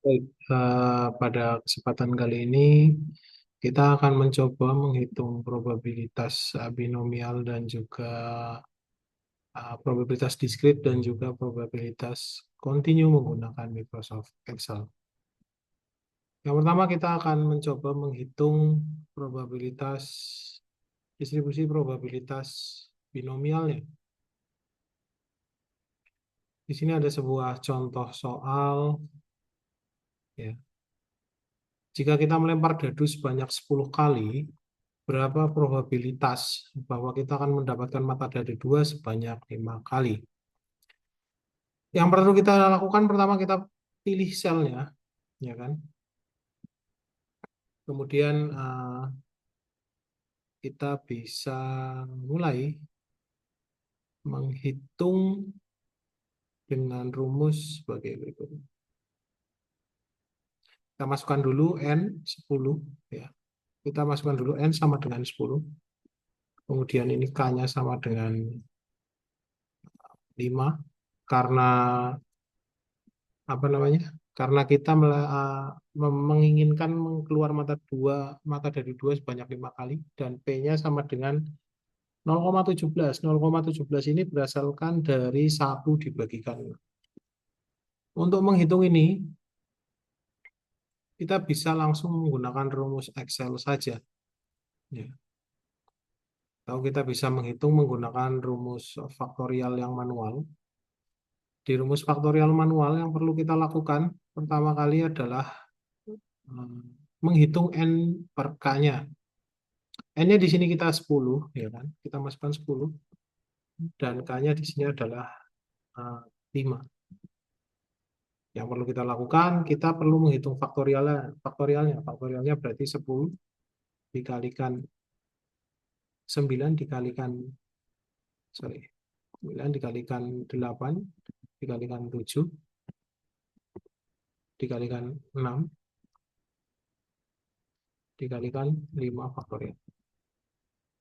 Baik, pada kesempatan kali ini kita akan mencoba menghitung probabilitas binomial dan juga probabilitas diskrit dan juga probabilitas kontinu menggunakan Microsoft Excel. Yang pertama kita akan mencoba menghitung probabilitas distribusi probabilitas binomialnya. Di sini ada sebuah contoh soal, ya. Jika kita melempar dadu sebanyak 10 kali, berapa probabilitas bahwa kita akan mendapatkan mata dadu 2 sebanyak 5 kali. Yang perlu kita lakukan pertama kita pilih selnya, ya kan? Kemudian kita bisa mulai menghitung dengan rumus sebagai berikut. Kita masukkan dulu N 10, ya. Kita masukkan dulu N sama dengan 10. Kemudian ini K-nya sama dengan 5. Karena apa namanya? Karena kita menginginkan keluar mata dari dua sebanyak 5 kali dan P-nya sama dengan 0,17. 0,17 ini berasalkan dari 1 dibagikan. Untuk menghitung ini, kita bisa langsung menggunakan rumus Excel saja. Ya. Atau kita bisa menghitung menggunakan rumus faktorial yang manual. Di rumus faktorial manual yang perlu kita lakukan pertama kali adalah hmm, menghitung N per K-nya. N-nya di sini kita 10, ya kan? Kita masukkan 10 dan K-nya di sini adalah 5. Yang perlu kita lakukan, kita perlu menghitung faktorialnya. Faktorialnya berarti 10 dikalikan 9 dikalikan 9 dikalikan 8 dikalikan 7 dikalikan 6 dikalikan 5 faktorial.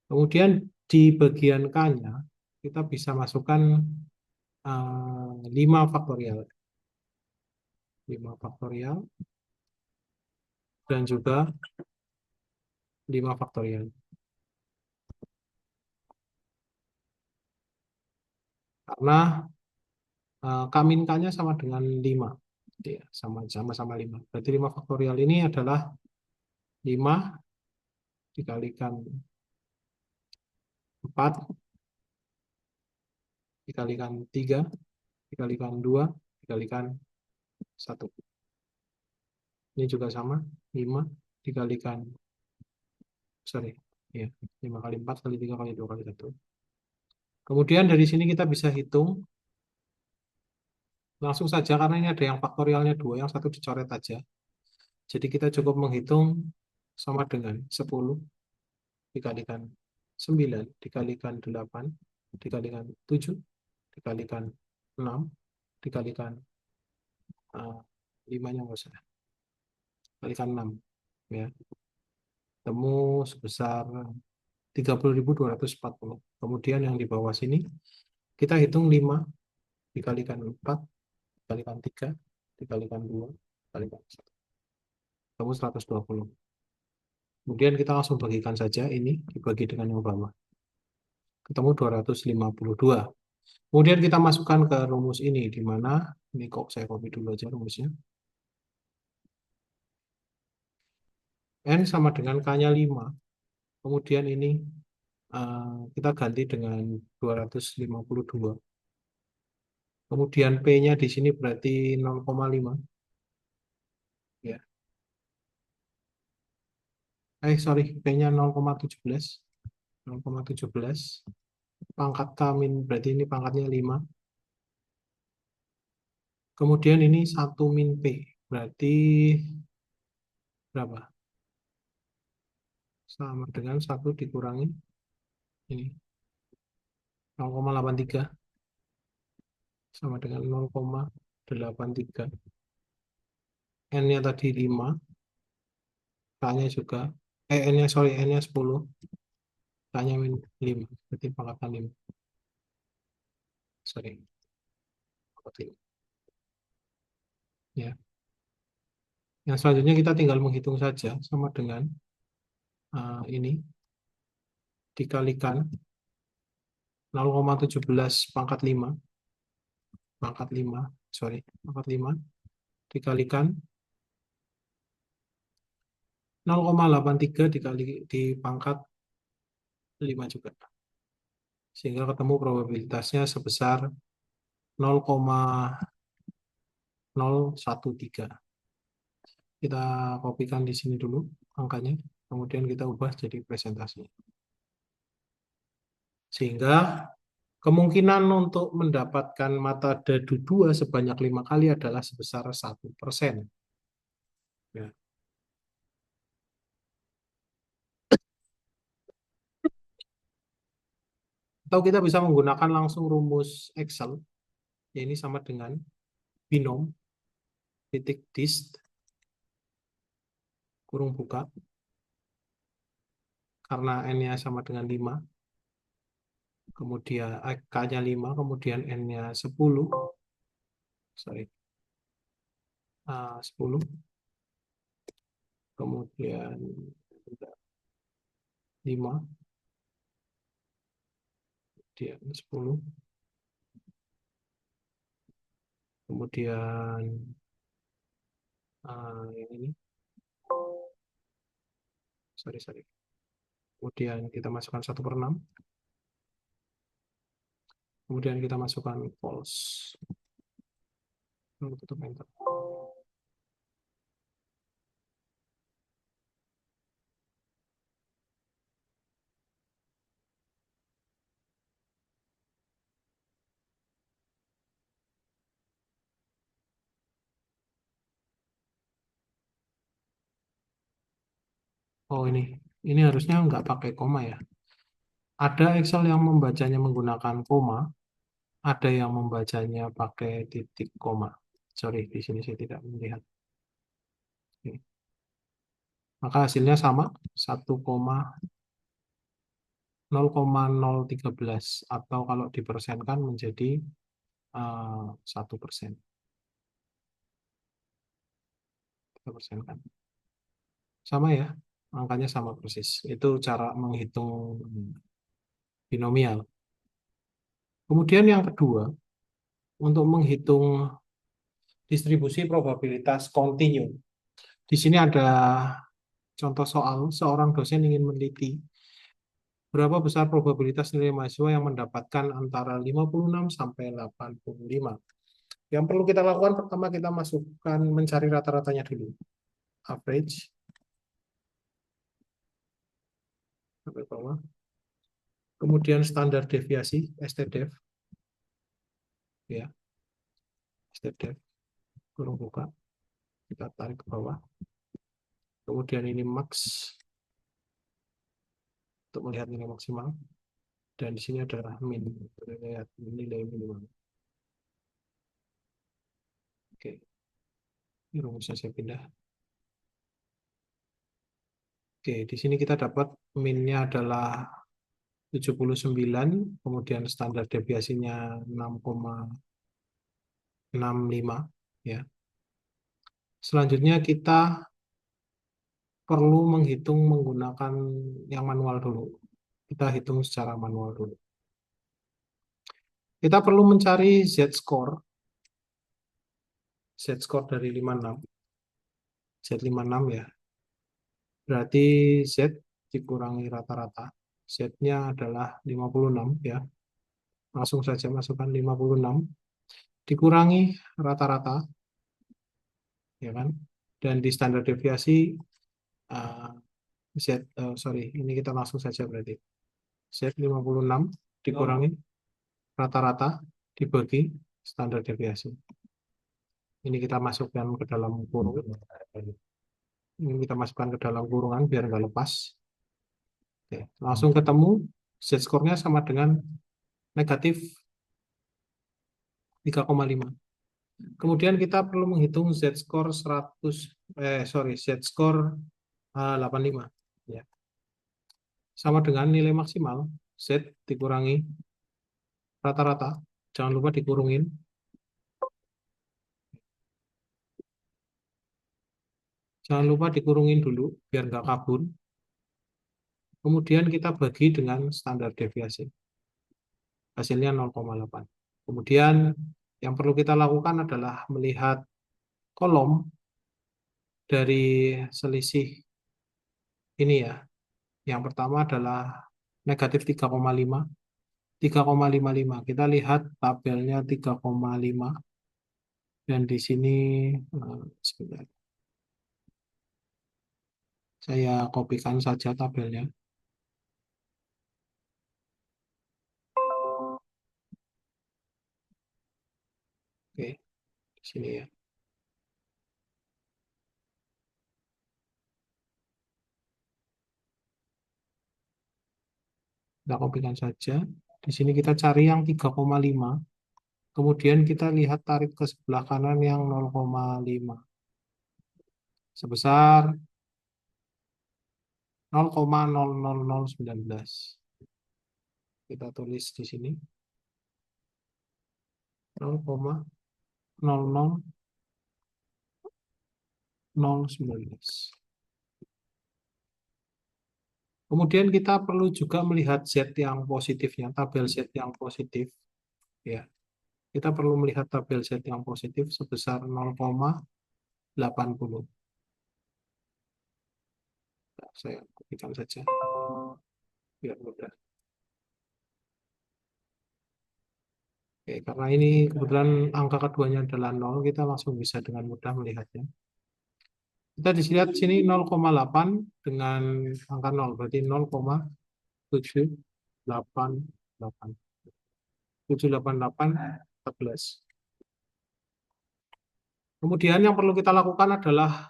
Kemudian di bagian K-nya kita bisa masukkan 5 faktorial. 5 faktorial dan juga 5 faktorial. Karena K-min K-nya sama dengan 5. Ya, sama-sama 5. Berarti 5 faktorial ini adalah 5 dikalikan 4 dikalikan 3 dikalikan 2 dikalikan 1. Ini juga sama, 5 dikalikan, sorry, ya, 5 kali 4 kali 3 kali 2 kali 1. Kemudian dari sini kita bisa hitung langsung saja karena ini ada yang faktorialnya 2, yang satu dicoret aja. Jadi kita cukup menghitung sama dengan 10 dikalikan 9 dikalikan 8 dikalikan 7 dikalikan 6 dikalikan 5-nya nggak usah, kalikan 6, ya. Temu sebesar 30.240. Kemudian yang di bawah sini kita hitung 5 dikalikan 4 dikalikan 3 dikalikan 2 dikalikan 1. Temu 120. Kemudian kita langsung bagikan saja ini dibagi dengan yang bawah. Ketemu 252. Kemudian kita masukkan ke rumus ini di mana ini kok saya copy dulu aja rumusnya. N sama dengan K-nya 5. Kemudian ini kita ganti dengan 252. Kemudian P-nya di sini berarti 0,5. Ya. Sorry, P-nya 0,17. 0,17. Pangkat K min, berarti ini pangkatnya 5. Kemudian ini 1 min P. Berarti berapa? Sama dengan 1 dikurangi ini. 0,83 sama dengan 0,83. N-nya tadi 5. K-nya juga. N-nya sorry, N-nya 10. K-nya min 5. Berarti pangkatan 5. Sorry. Ya. Yang selanjutnya kita tinggal menghitung saja sama dengan ini dikalikan 0,17 pangkat 5 pangkat 5 sorry pangkat 5 dikalikan 0,83 dikali di pangkat 5 juga. Sehingga ketemu probabilitasnya sebesar 0,013. Kita kopikan di sini dulu angkanya, kemudian kita ubah jadi presentasi. Sehingga kemungkinan untuk mendapatkan mata dadu 2 sebanyak 5 kali adalah sebesar 1%. Ya. Atau kita bisa menggunakan langsung rumus Excel, ya ini sama dengan binom titik dist kurung buka, karena n-nya sama dengan 5, kemudian k-nya 5, kemudian n-nya 10, sorry, 10, kemudian 5, kemudian 10, kemudian yang ini, sorry, kemudian kita masukkan 1/6, kemudian kita masukkan false, lalu tutup enter. Oh ini harusnya nggak pakai koma ya. Ada Excel yang membacanya menggunakan koma, ada yang membacanya pakai titik koma. Sorry, di sini saya tidak melihat. Oke. Maka hasilnya sama, 0,013 atau kalau dipersenkan menjadi 1%. Kita persenkan. Sama ya, angkanya sama persis. Itu cara menghitung binomial. Kemudian yang kedua, untuk menghitung distribusi probabilitas kontinu. Di sini ada contoh soal, seorang dosen ingin meneliti berapa besar probabilitas nilai mahasiswa yang mendapatkan antara 56 sampai 85. Yang perlu kita lakukan pertama kita masukkan mencari rata-ratanya dulu. Average sampai bawah. Kemudian standar deviasi STDEV ya. STDEV kurung buka. Kita tarik ke bawah. Kemudian ini max untuk melihat nilai maksimal. Dan di sini adalah min, lihat nilai minimal. Oke, ini rumusnya saya pindah. Oke, di sini kita dapat minnya adalah 79, kemudian standar deviasinya 6,65 ya. Selanjutnya kita perlu menghitung menggunakan yang manual dulu. Kita hitung secara manual dulu. Kita perlu mencari Z-score. Z-score dari 56. Z56 ya. Berarti Z dikurangi rata-rata. Z-nya adalah 56 ya. Langsung saja masukkan 56 dikurangi rata-rata ya kan. Dan di standar deviasi ini kita langsung saja berarti. Z 56 dikurangi rata-rata dibagi standar deviasi. Ini kita masukkan ke dalam kurung. Ini kita masukkan ke dalam kurungan biar nggak lepas. Oke, langsung ketemu Z-score-nya sama dengan negatif 3,5. Kemudian kita perlu menghitung Z-score 100, Z-score 85. Ya. Sama dengan nilai maksimal, Z dikurangi rata-rata. Jangan lupa dikurungin. Jangan lupa dikurungin dulu biar nggak kabur. Kemudian kita bagi dengan standar deviasi. Hasilnya 0,8. Kemudian yang perlu kita lakukan adalah melihat kolom dari selisih ini ya. Yang pertama adalah negatif 3,5. 3,55. Kita lihat tabelnya 3,5. Dan di sini sebentar. Saya kopikan saja tabelnya. Oke, di sini ya. Kita kopikan saja. Di sini kita cari yang 3,5. Kemudian kita lihat tarik ke sebelah kanan yang 0,5. Sebesar 0,00019. Kita tulis di sini 0,00019. Kemudian kita perlu juga melihat Z yang positifnya, tabel Z yang positif. Ya, kita perlu melihat tabel Z yang positif sebesar 0,80. Nah, saya kopikan saja biar mudah. Oke, karena ini kebetulan angka keduanya adalah 0, kita langsung bisa dengan mudah melihatnya. Kita lihat sini 0,8 dengan angka 0, berarti 0,788. 788 14. Kemudian yang perlu kita lakukan adalah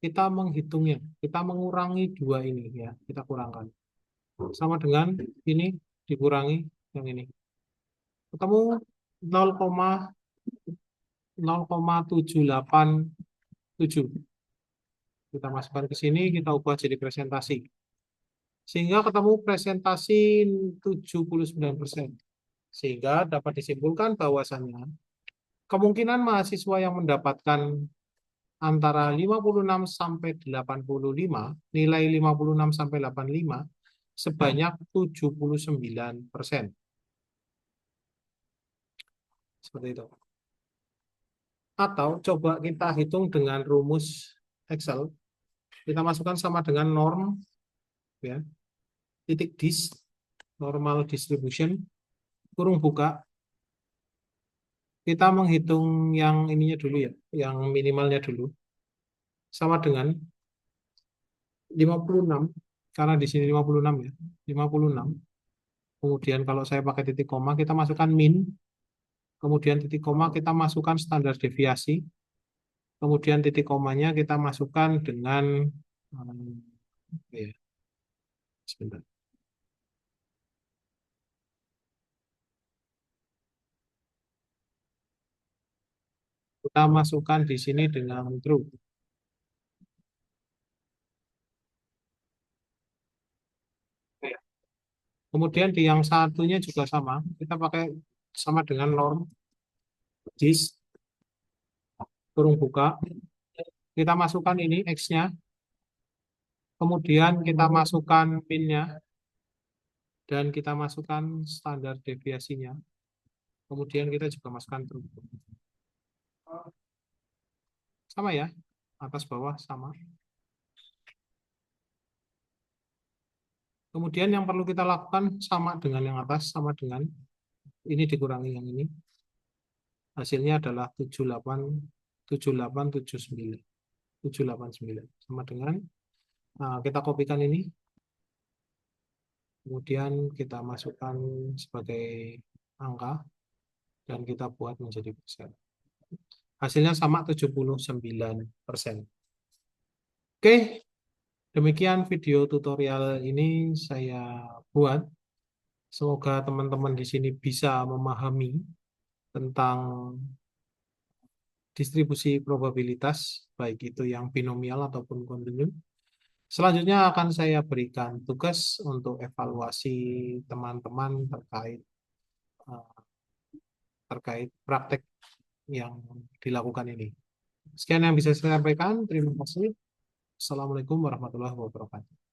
kita menghitungnya, kita mengurangi dua ini ya, kita kurangkan. Sama dengan ini dikurangi yang ini. Ketemu 0,787. Kita masukkan ke sini, kita ubah jadi presentasi. Sehingga ketemu presentasi 79%. Sehingga dapat disimpulkan bahwasannya kemungkinan mahasiswa yang mendapatkan antara 56 sampai 85, nilai 56 sampai 85 sebanyak 79%. Seperti itu. Atau coba kita hitung dengan rumus Excel. Kita masukkan sama dengan norm ya. Titik dis normal distribution kurung buka. Kita menghitung yang ininya dulu ya, yang minimalnya dulu. Sama dengan 56 karena di sini 56 ya. 56. Kemudian kalau saya pakai titik koma kita masukkan min. Kemudian titik koma kita masukkan standar deviasi. Kemudian titik komanya kita masukkan dengan ya, sebentar. Kita masukkan di sini dengan true. Kemudian di yang satunya juga sama. Kita pakai sama dengan norm dis kurung buka. Kita masukkan ini X-nya. Kemudian kita masukkan min-nya. Dan kita masukkan standar deviasinya. Kemudian kita juga masukkan true. Sama ya. Atas bawah sama. Kemudian yang perlu kita lakukan sama dengan yang atas, sama dengan ini dikurangi yang ini. Hasilnya adalah 7879. 789. Sama dengan kita kopikan ini. Kemudian kita masukkan sebagai angka dan kita buat menjadi persen. Hasilnya sama 79%. Oke, demikian video tutorial ini saya buat. Semoga teman-teman di sini bisa memahami tentang distribusi probabilitas, baik itu yang binomial ataupun kontinu. Selanjutnya akan saya berikan tugas untuk evaluasi teman-teman terkait praktek yang dilakukan ini. Sekian yang bisa saya sampaikan. Terima kasih. Assalamualaikum warahmatullahi wabarakatuh.